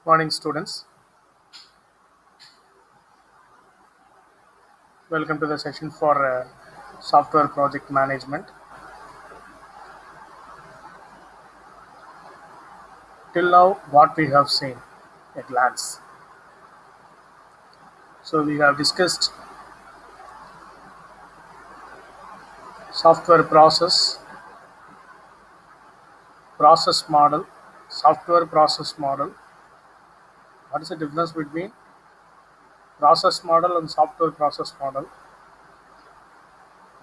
Morning, students. Welcome to the session for software project management. Till now, what we have seen at glance. So we have discussed software process model, software process model. What is the difference between process model and software process model?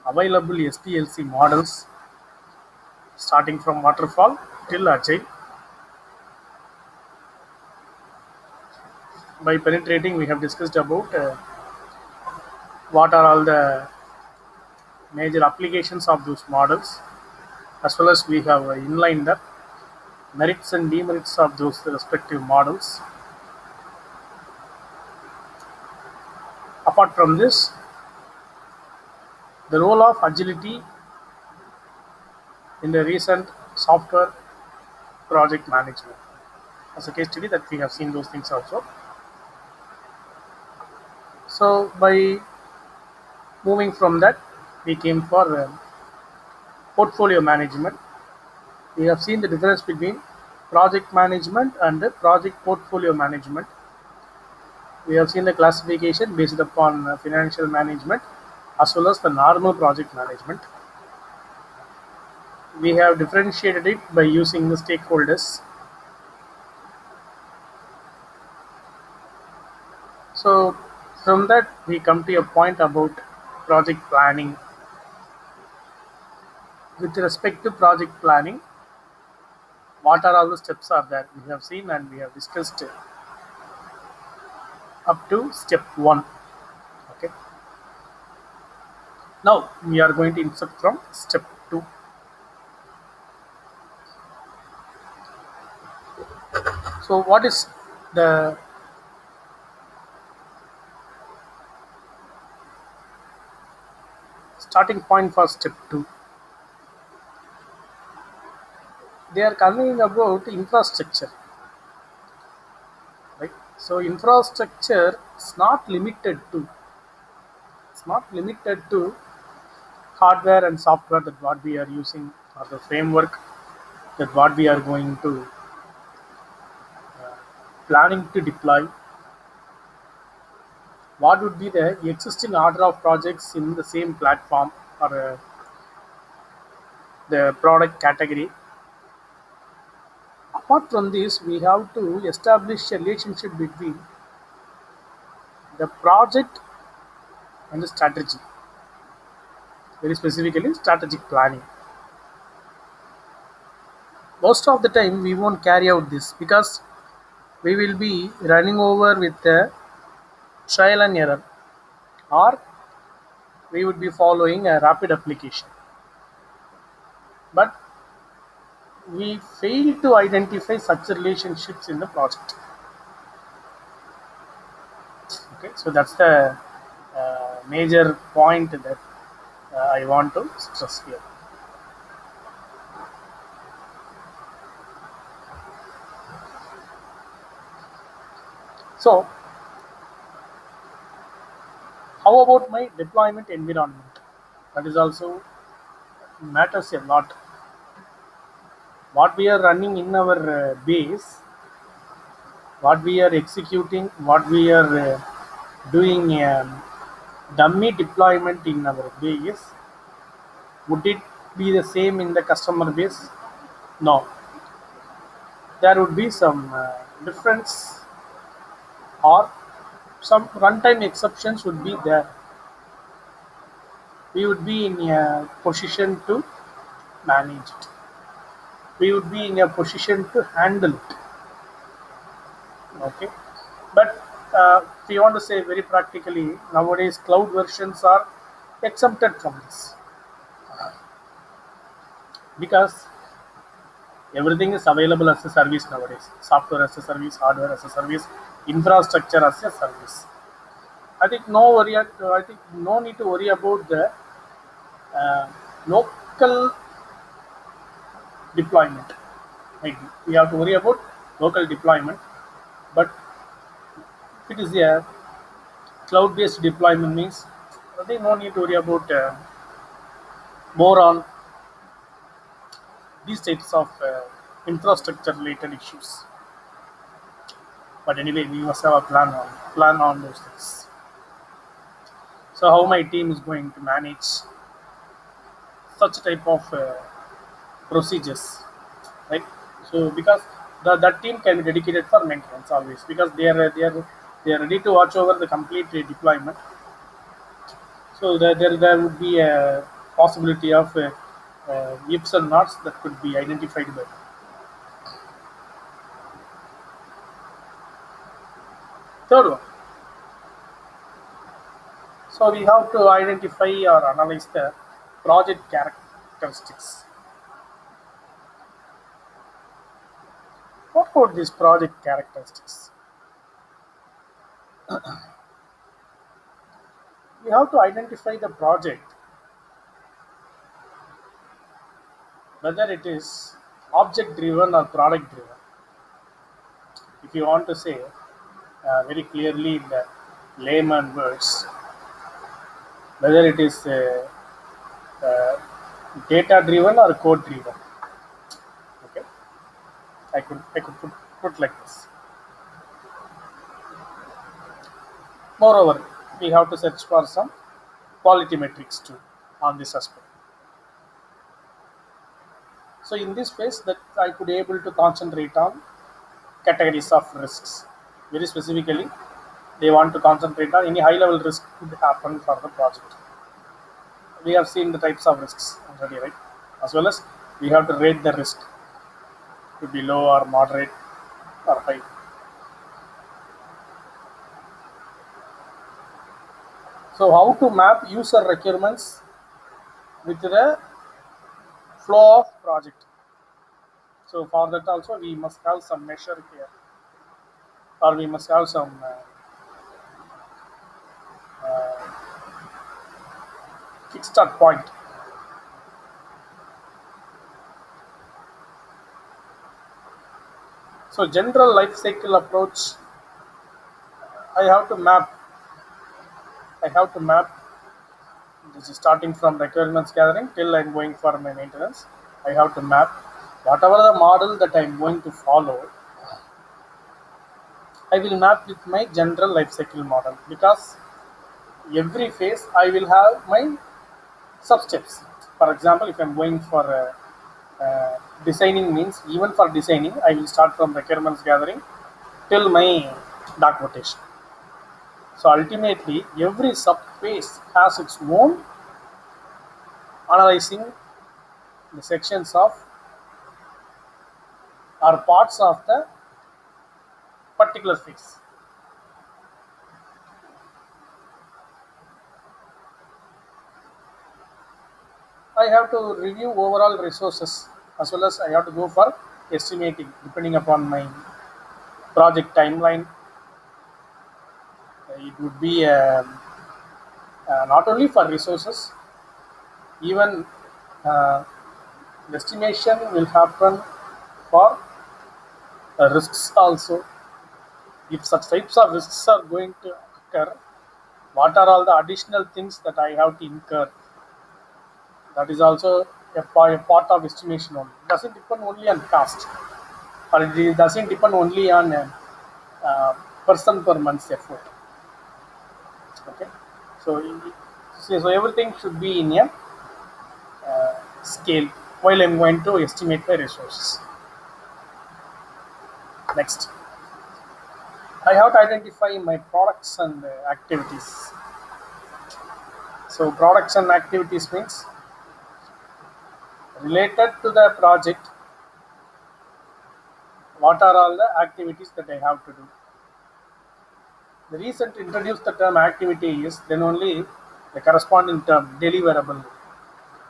Available SDLC models, starting from waterfall till agile. By penetrating, we have discussed about what are all the major applications of those models, as well as we have inlined the merits and demerits of those respective models. Apart from this, the role of agility in the recent software project management. As a case study that we have seen those things also. So by moving from that, we came for portfolio management. We have seen the difference between project management and the project portfolio management. We have seen the classification based upon financial management as well as the normal project management. We have differentiated it by using the stakeholders. So from that we come to a point about project planning. With respect to project planning, what are all the steps are there? We have seen and we have discussed up to step 1. Okay. Now we are going to insert from step 2. So what is the starting point for step 2? They are conveying about infrastructure, right? So infrastructure is not limited to hardware and software that what we are using, or the framework that what we are going to planning to deploy. What would be the existing order of projects in the same platform or the product category? Apart from this, we have to establish a relationship between the project and the strategy, very specifically strategic planning. Most of the time we won't carry out this because we will be running over with the trial and error, or we would be following a rapid application, but we fail to identify such relationships in the project. Okay, so that's the major point that I want to stress here. So how about my deployment environment? That is also matters a lot. What we are running in our base, what we are executing, what we are doing dummy deployment in our base, would it be the same in the customer base? No, there would be some difference, or some runtime exceptions would be there. We would be in a position to manage it. We would be in a position to handle it. Okay, but if you want to say very practically, nowadays cloud versions are exempted from this because everything is available as a service nowadays. Software as a service, hardware as a service, infrastructure as a service. I think I think no need to worry about the uh, local deployment. Right? We have to worry about local deployment. But if it is a cloud-based deployment means they no need to worry about more on these types of infrastructure related issues. But anyway, we must have a plan on those things. So how my team is going to manage such type of procedures, right? So because that team can be dedicated for maintenance always because they are ready to watch over the complete deployment. So there would be a possibility of yips and knots that could be identified by. Third one, so we have to identify or analyze the project characteristics. What about these project characteristics? We have to identify the project, whether it is object driven or product driven. If you want to say very clearly in the layman words, whether it is uh, data driven or code driven. Okay, I could put like this. Moreover, we have to search for some quality metrics too on this aspect. So in this phase, that I could able to concentrate on categories of risks. Very specifically, they want to concentrate on any high level risk could happen for the project. We have seen the types of risks already, right? As well as we have to rate the risk to be low or moderate or high. So how to map user requirements with the flow of project. So for that also we must have some measure here, or we must have some kickstart point. So general life cycle approach, I have to map. I have to map. This is starting from requirements gathering till I'm going for my maintenance. I have to map whatever the model that I'm going to follow. I will map with my general life cycle model because every phase I will have my sub steps. For example, if I'm going for designing means even for designing, I will start from requirements gathering till my documentation. So ultimately, every sub phase has its own analyzing the sections of or parts of the particular phase. I have to review overall resources as well as I have to go for estimating depending upon my project timeline. It would be not only for resources, even uh, the estimation will happen for risks also. If such types of risks are going to occur, what are all the additional things that I have to incur? That is also a part of estimation only. It doesn't depend only on cost, or it doesn't depend only on uh, person per month's effort. Okay, so so everything should be in a scale while I'm going to estimate my resources. Next, I have to identify my products and activities. So products and activities means related to the project, what are all the activities that I have to do. The reason to introduce the term activity is then only the corresponding term deliverable.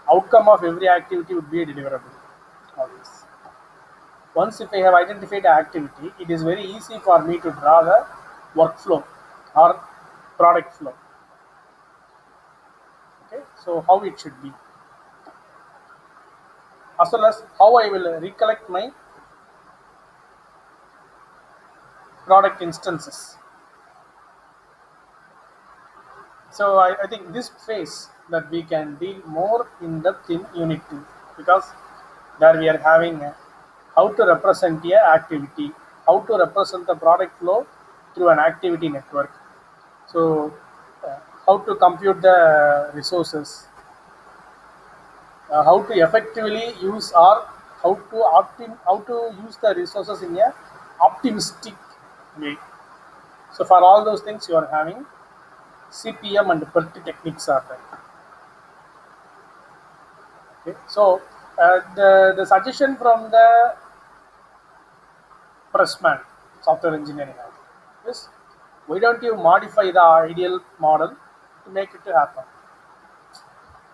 Outcome of every activity would be a deliverable. Always. Once if I have identified the activity, it is very easy for me to draw the workflow or product flow. Okay, so how it should be, as well as how I will recollect my product instances. So I think this phase that we can deal more in depth in unit 2, because there we are having how to represent a activity, how to represent the product flow through an activity network. So how to compute the resources, how to effectively use, or how to use the resources in a optimistic way. So for all those things you are having CPM and PERT techniques are there. Okay. So the suggestion from the Pressman software engineering is, why don't you modify the ideal model to make it to happen?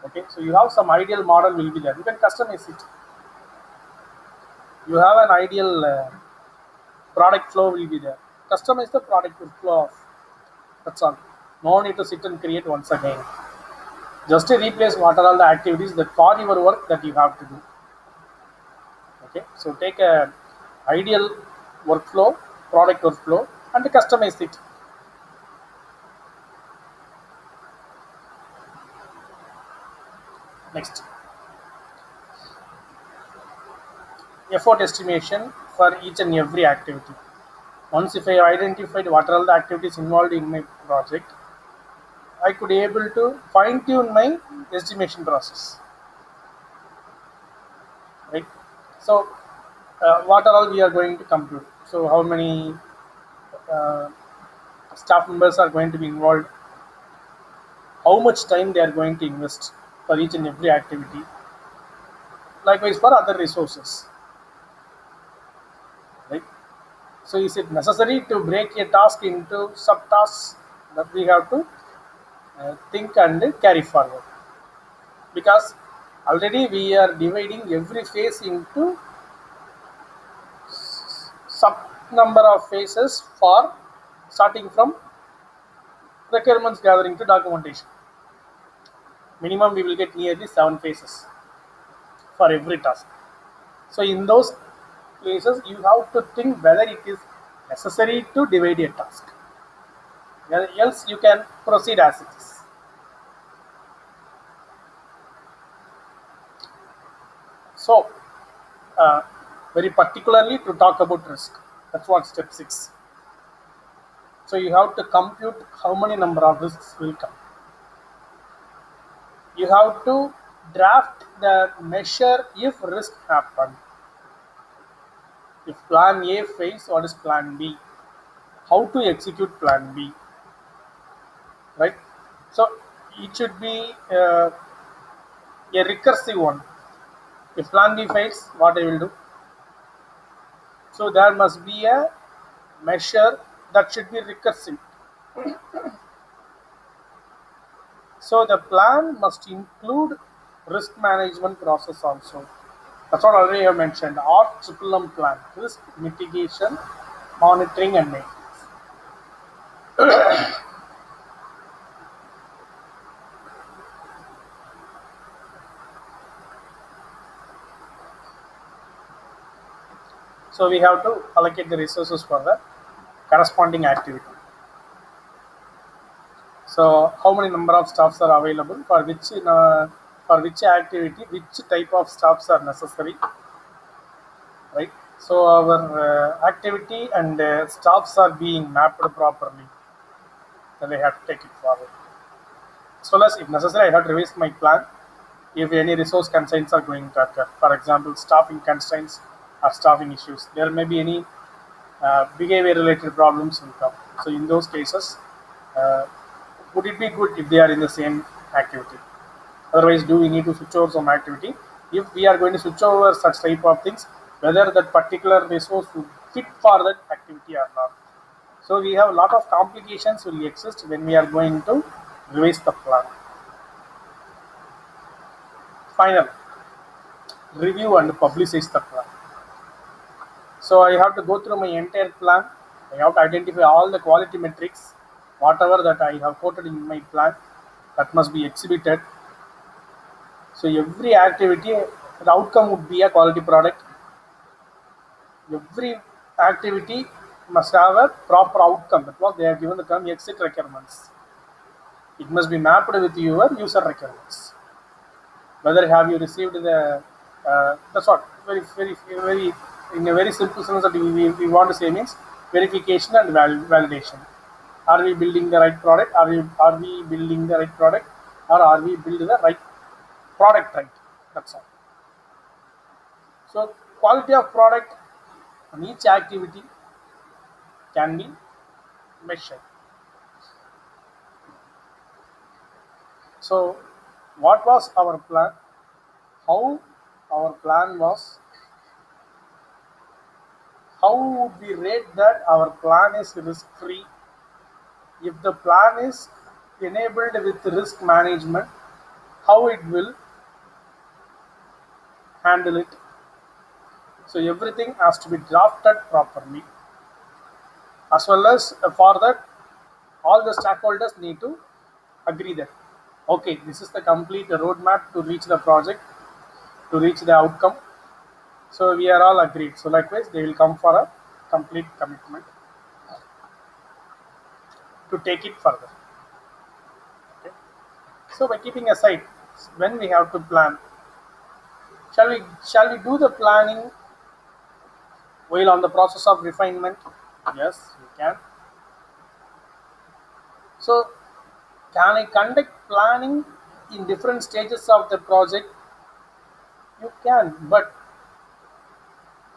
Okay, so you have some ideal model will be there. You can customize it. You have an ideal product flow will be there. Customize the product flow of. That's all. No need to sit and create once again. Just to replace what are all the activities that for your work that you have to do. Okay, so take a ideal workflow, product workflow, and customize it. Next, effort estimation for each and every activity. Once if I identified what are all the activities involved in my project, I could be able to fine tune my estimation process. Right. So, what are all we are going to compute? So, how many uh, staff members are going to be involved? How much time they are going to invest for each and every activity? Likewise for other resources. Right. So, is it necessary to break a task into subtasks that we have to think and carry forward? Because already we are dividing every phase into sub number of phases for starting from requirements gathering to documentation. Minimum we will get nearly 7 phases for every task. So in those places you have to think whether it is necessary to divide a task. Else you can proceed as it is. So very particularly to talk about risk. That's what step 6. So you have to compute how many number of risks will come. You have to draft the measure if risk happen. If plan A fails, what is plan B? How to execute plan B? Right? So it should be a recursive one. If plan B fails, what I will do? So there must be a measure that should be recursive. So the plan must include risk management process also. That's what already I mentioned. RMMM plan, risk mitigation, monitoring and maintenance. So we have to allocate the resources for the corresponding activity. So how many number of staffs are available for which activity, which type of staffs are necessary, right? So our activity and staffs are being mapped properly, then I have to take it forward. As well as if necessary, I have to revise my plan if any resource constraints are going to occur. For example, staffing constraints or staffing issues. There may be any behavior related problems will come. So in those cases, uh, would it be good if they are in the same activity? Otherwise, do we need to switch over some activity? If we are going to switch over such type of things, whether that particular resource would fit for that activity or not. So we have a lot of complications will exist when we are going to revise the plan. Final review and publicize the plan. So I have to go through my entire plan. I have to identify all the quality metrics, whatever that I have quoted in my plan, that must be exhibited. So every activity, the outcome would be a quality product. Every activity must have a proper outcome. That was they have given the term exit requirements. It must be mapped with your user requirements. Whether have you received the that's what very in a very simple sense that we want to say means verification and validation. Are we building the right product? Are we building the right product, or are we building the right product right? That's all. So quality of product on each activity can be measured. So what was our plan? How our plan was? How would we rate that our plan is risk free? If the plan is enabled with risk management, how it will handle it? So everything has to be drafted properly, as well as for that all the stakeholders need to agree that okay, this is the complete roadmap to reach the project, to reach the outcome. So we are all agreed. So likewise, they will come for a complete commitment to take it further. Okay. So by keeping aside when we have to plan, shall we do the planning while on the process of refinement? Yes, we can. So can I conduct planning in different stages of the project? You can, but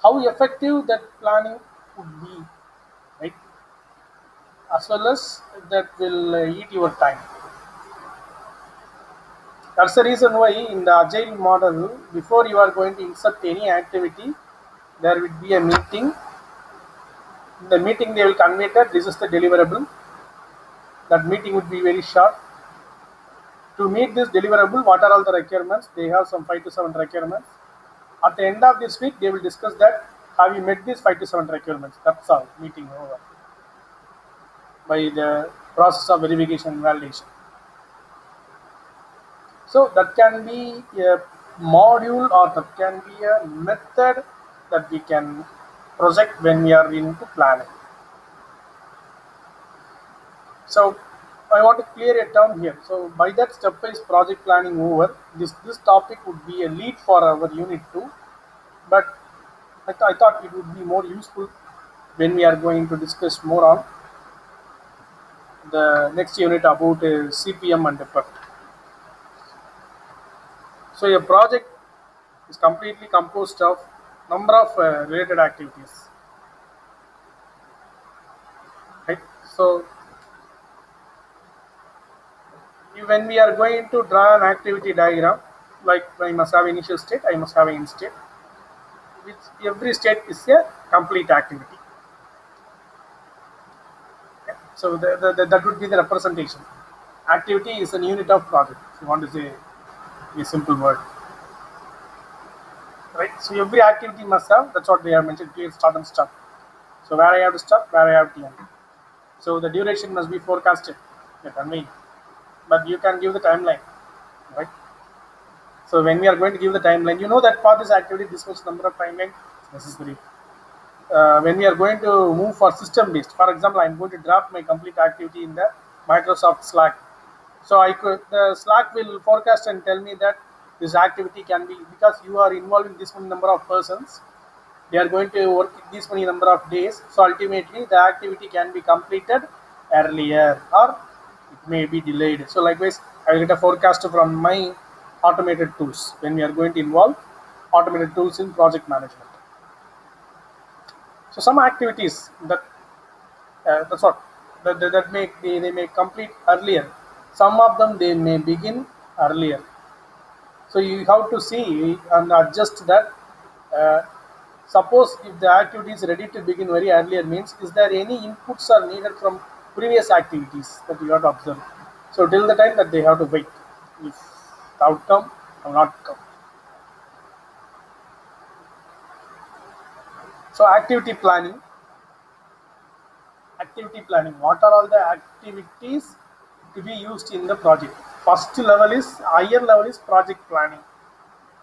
how effective that planning would be, right? As well as that will eat your time. That's the reason why in the agile model, before you are going to insert any activity, there will be a meeting. In the meeting, they will convey that this is the deliverable. That meeting would be very short. To meet this deliverable, what are all the requirements? They have some 5 to 7 requirements. At the end of this week, they will discuss that have you met these 5 to 7 requirements? That's all. Meeting over by the process of verification and validation. So that can be a module, or that can be a method that we can project when we are into planning. So I want to clear a term here. So by that stepwise project planning over, this topic would be a lead for our unit 2, but I thought it would be more useful when we are going to discuss more on the next unit about CPM and effort. So a project is completely composed of number of related activities, right? So when we are going to draw an activity diagram, like I must have initial state, I must have an end state, which every state is a complete activity. Okay. So that would be the representation. Activity is a unit of project, if you want to say a simple word, right? So every activity must have, that's what they have mentioned, clear start and stop. So where I have to start, where I have to end. So the duration must be forecasted, but you can give the timeline, right? So when we are going to give the timeline, you know that for this activity, this much number of timeline is necessary. When we are going to move for system based, for example, I'm going to draft my complete activity in the Microsoft Slack. So the Slack will forecast and tell me that this activity can be, because you are involving this many number of persons, they are going to work this many number of days. So ultimately, the activity can be completed earlier, or it may be delayed. So likewise, I will get a forecast from my automated tools when we are going to involve automated tools in project management. So some activities that's what that they may complete earlier. Some of them they may begin earlier. So you have to see and adjust that. Uh, Suppose if the activity is ready to begin very earlier, means is there any inputs are needed from previous activities that you have to observe. So till the time that they have to wait, if the outcome will not come. So activity planning. What are all the activities to be used in the project? First level is, higher level is project planning.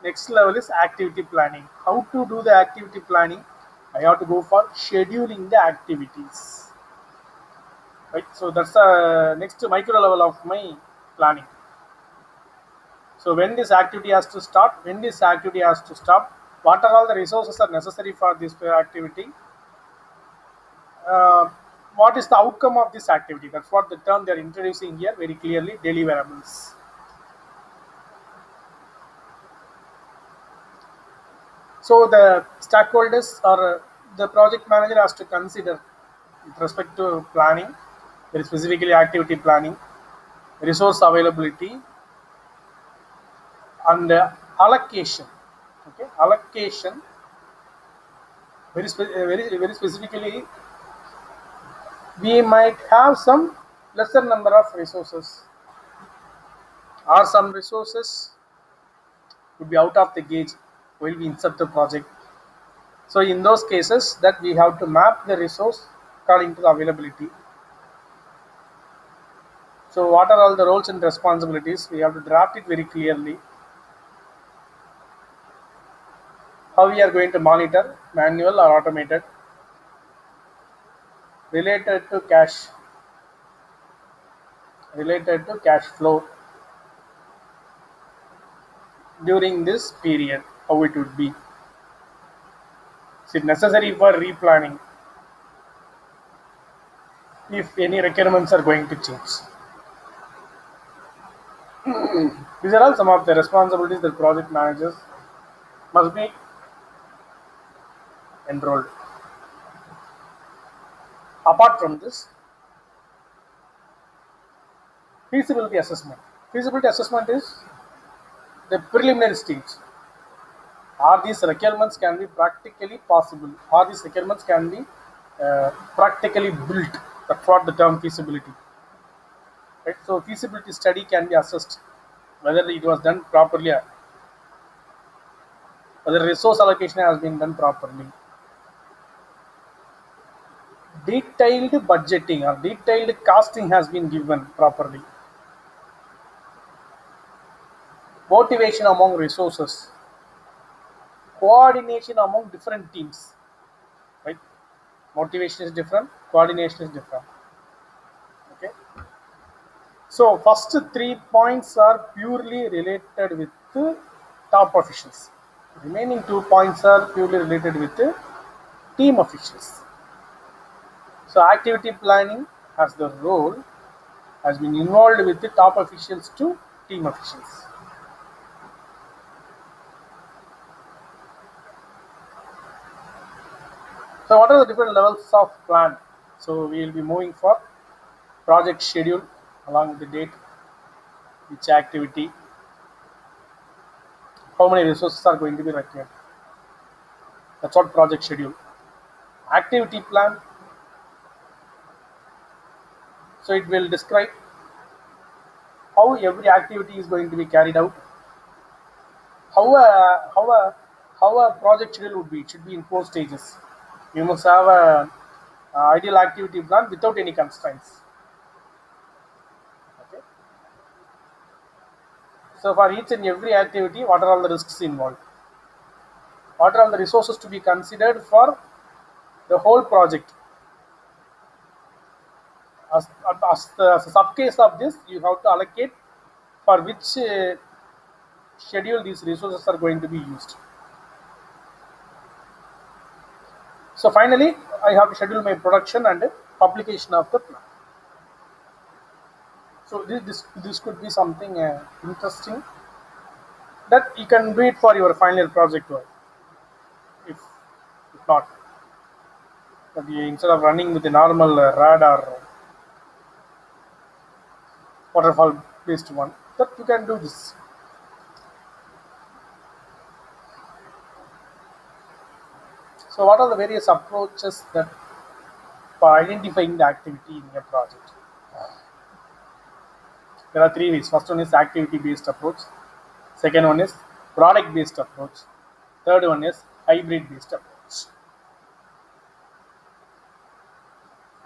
Next level is activity planning. How to do the activity planning? I have to go for scheduling the activities. Right. So that's the next micro level of my planning. So when this activity has to start, when this activity has to stop, what are all the resources are necessary for this activity? Uh, what is the outcome of this activity? That's what the term they are introducing here very clearly, deliverables. So the stakeholders or the project manager has to consider with respect to planning, very specifically activity planning, resource availability, and allocation. Okay, allocation very specifically, we might have some lesser number of resources, or some resources would be out of the gauge while we insert the project. So in those cases, that we have to map the resource according to the availability. So what are all the roles and responsibilities? We have to draft it very clearly. How we are going to monitor, manual or automated, related to cash flow during this period, how it would be. Is it necessary for replanning if any requirements are going to change? These are all some of the responsibilities that project managers must be enrolled. Apart from this, feasibility assessment. Feasibility assessment is the preliminary stage. Are these requirements can be practically possible? Are these requirements can be practically built? That's what the term feasibility. Right? So feasibility study can be assessed whether it was done properly, whether resource allocation has been done properly. Detailed budgeting or detailed costing has been given properly. Motivation among resources, coordination among different teams. Right? Motivation is different, coordination is different. Okay. So first 3 points are purely related with top officials. Remaining 2 points are purely related with team officials. So activity planning has the role, has been involved with the top officials to team officials. So what are the different levels of plan? So we will be moving for project schedule along with the date, which activity, how many resources are going to be required. That's what project schedule. Activity plan. So it will describe how every activity is going to be carried out. How a how a how a project schedule would be. It should be in 4 stages. You must have a ideal activity plan without any constraints. Okay. So for each and every activity, what are all the risks involved? What are all the resources to be considered for the whole project? As a sub case of this, you have to allocate for which schedule these resources are going to be used. So finally, I have to schedule my production and publication of the plan. So this could be something interesting that you can do it for your final project work. If not, that you, instead of running with the normal RAD or waterfall based one, that you can do this. So what are the various approaches that for identifying the activity in your project? There are 3 ways. First one is activity based approach. Second one is product based approach. Third one is hybrid based approach.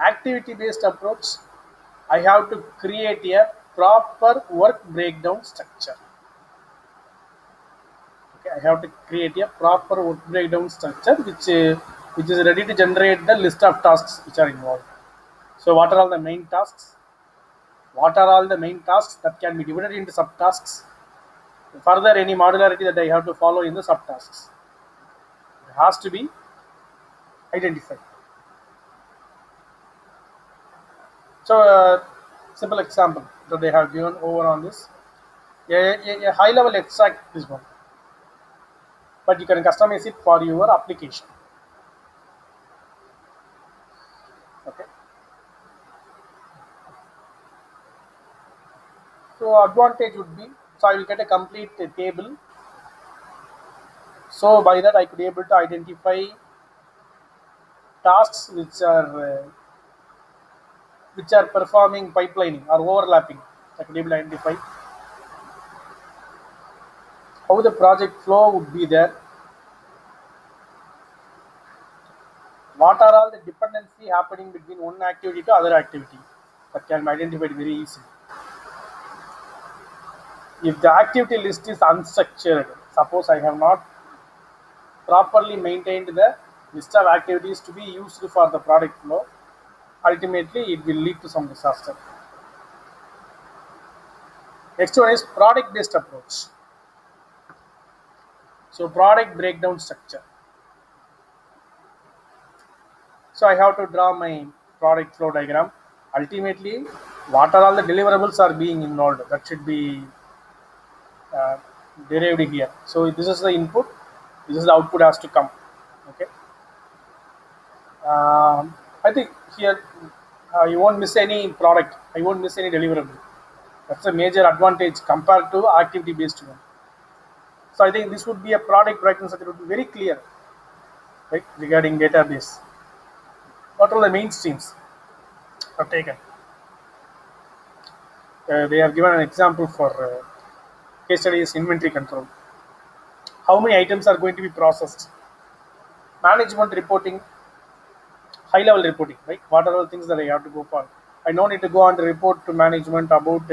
Activity based approach, I have to create a proper work breakdown structure. Okay, I have to create a proper work breakdown structure which which is ready to generate the list of tasks which are involved. So what are all the main tasks? What are all the main tasks that can be divided into subtasks? Further, any modularity that I have to follow in the subtasks, it has to be identified. So, simple example that they have given over on this. A high level extract is one, but you can customize it for your application. Okay. So advantage would be, so I will get a complete table. So by that I could be able to identify tasks which are performing pipelining or overlapping. I could be able to identify how the project flow would be there. What are all the dependency happening between one activity to other activity? That can be identified very easily. If the activity list is unstructured, suppose I have not properly maintained the list of activities to be used for the product flow, ultimately it will lead to some disaster. Next one is product based approach. So product breakdown structure. So I have to draw my product flow diagram. Ultimately, what are all the deliverables are being involved? That should be uh, derived here. So this is the input. This is the output has to come. Okay. I think here you won't miss any product. I won't miss any deliverable. That's a major advantage compared to activity based one. So I think this would be a product breakdown structure would be very clear, right, regarding database. What are the main streams are taken? They have given an example for case study is inventory control. How many items are going to be processed? Management reporting, high level reporting, right? What are all the things that I have to go for? I don't need to go and report to management about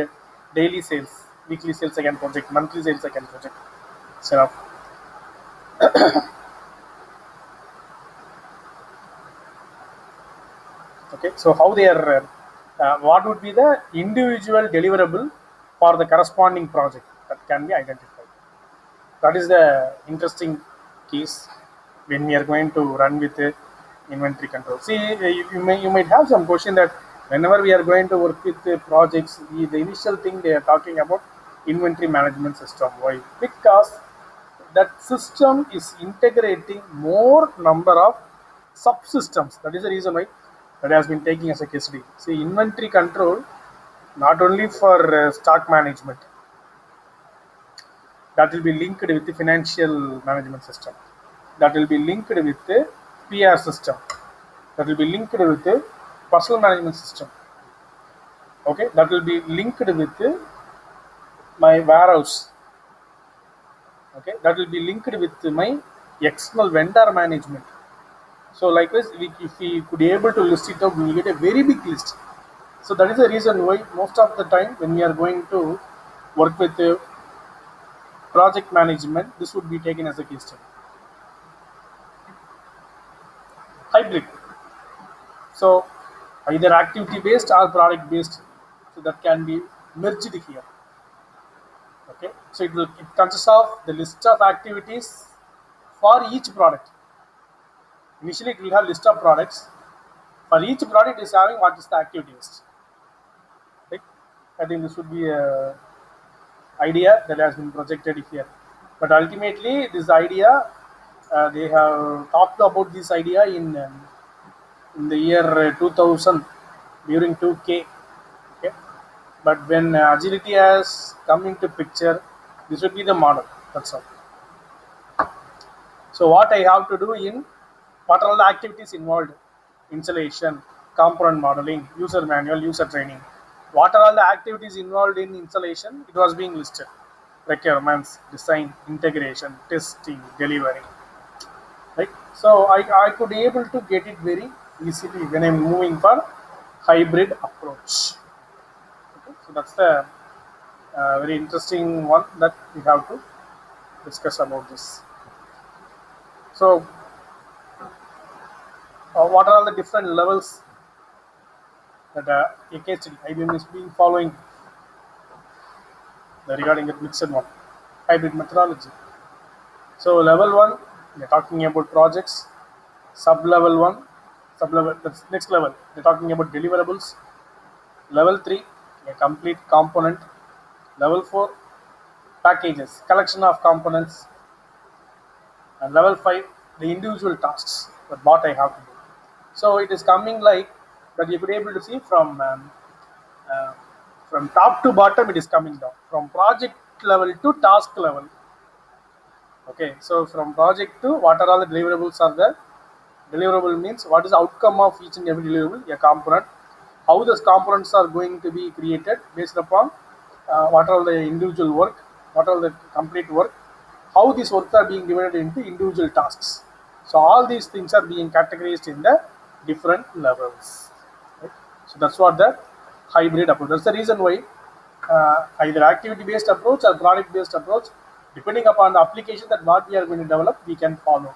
daily sales, weekly sales I can project, monthly sales I can project. So, okay, so how they are, what would be the individual deliverable for the corresponding project that can be identified? That is the interesting case when we are going to run with inventory control. See, you might have some question that whenever we are going to work with projects, the initial thing they are talking about inventory management system. Why? Because that system is integrating more number of subsystems. That is the reason why that has been taking as a case study. See, inventory control not only for stock management, that will be linked with the financial management system, that will be linked with the PR system, that will be linked with the personal management system. Okay, that will be linked with my warehouse. Okay, that will be linked with my external vendor management. So likewise, if we could be able to list it out, we will get a very big list. So that is the reason why most of the time when we are going to work with project management, this would be taken as a case study. Hybrid. So either activity based or product based. So that can be merged here. Okay. So it consists of the list of activities for each product. Initially, it will have list of products. For each product, is having what is the activity list. Right? I think this would be a idea that has been projected here. But ultimately, this idea they have talked about this idea in the year 2000 during 2K. Okay. But when agility has come into picture, this would be the model. That's all. So what I have to do in what are all the activities involved? Installation, component modeling, user manual, user training. What are all the activities involved in installation? It was being listed. Requirements, design, integration, testing, delivery. Right? So I could be able to get it very easily when I'm moving for hybrid approach. Okay? So that's the very interesting one that we have to discuss about this. So What are all the different levels that a case study IBM is being following regarding the mixed one hybrid methodology. So level one, we're talking about projects. Sub level one, sub level that's next level. They're talking about deliverables. Level three, a complete component. Level four, packages, collection of components. And level five, the individual tasks that what I have to do. So it is coming like that you could able to see uh, from top to bottom. It is coming down from project level to task level. Okay, so from project to what are all the deliverables are there. Deliverable means what is the outcome of each and every deliverable, a component. How those components are going to be created based upon what are the individual work, what are the complete work, how these works are being divided into individual tasks. So all these things are being categorized in the different levels. Right? So that's what the hybrid approach. That's the reason why either activity-based approach or product-based approach, depending upon the application that what we are going to develop, we can follow.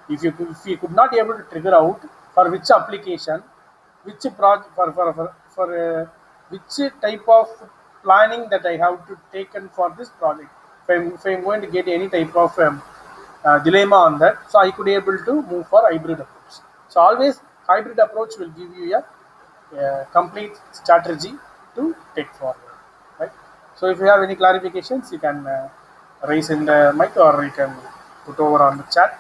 If you could not able to trigger out for which application, which project which type of planning that I have to taken for this project. If I'm going to get any type of dilemma on that, so I could able to move for hybrid approach. So always hybrid approach will give you a complete strategy to take forward. Right. So if you have any clarifications, you can raise in the mic or you can put over on the chat.